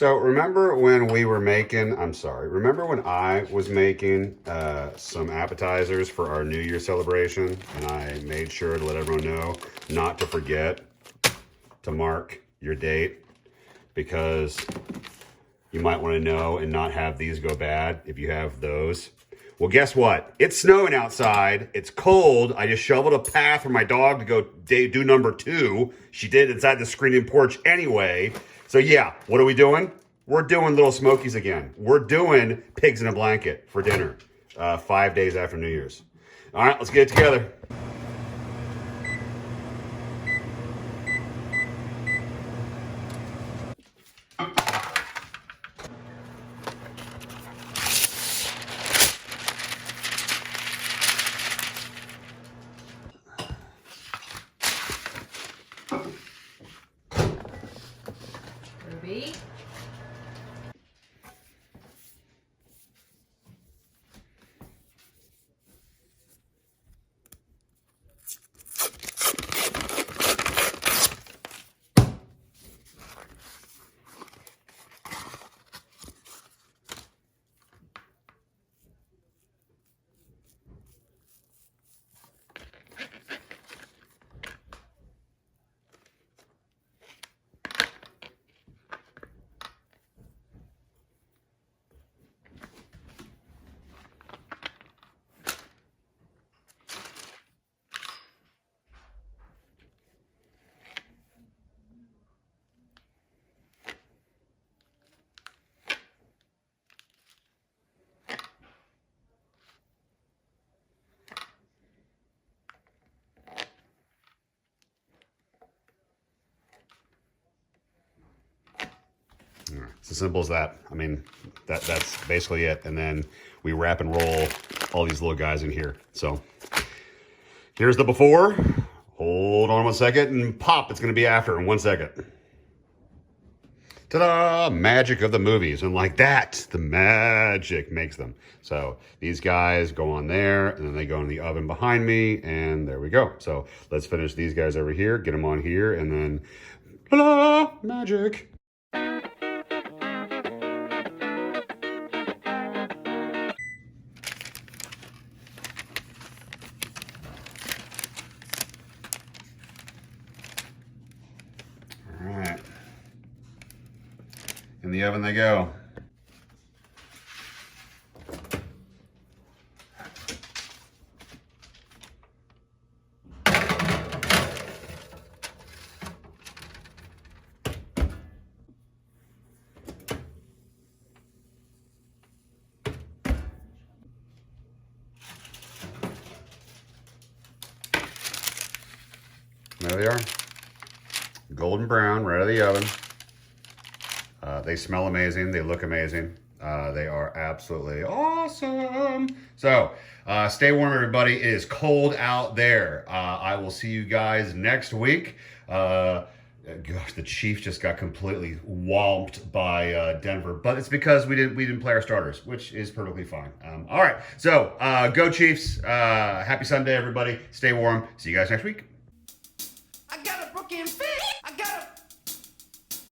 So remember when we were making, remember when I was making some appetizers for our New Year celebration, and I made sure to let everyone know not to forget to mark your date, because you might want to know and not have these go bad if you have those. Well, guess what? It's snowing outside. It's cold. I just shoveled a path for my dog to go do number 2. She did inside the screening porch anyway. So yeah, what are we doing? We're doing Little Smokies again. We're doing pigs in a blanket for dinner 5 days after New Year's. All right, let's get it together. Ruby. It's as simple as that. I mean, that's basically it. And then we wrap and roll all these little guys in here. So here's the before. Hold on 1 second and pop. It's going to be after in 1 second. Ta-da! Magic of the movies. And like that, the magic makes them. So these guys go on there, and then they go in the oven behind me, and there we go. So let's finish these guys over here, get them on here, and then ta-da! Magic. In the oven they go. There they are. Golden brown, right out of the oven. They smell amazing. They look amazing. They are absolutely awesome. So stay warm, everybody. It is cold out there. I will see you guys next week. Gosh, the Chiefs just got completely whomped by Denver, but it's because we didn't play our starters, which is perfectly fine. All right, so go Chiefs. Happy Sunday, everybody. Stay warm. See you guys next week. I got a broken face.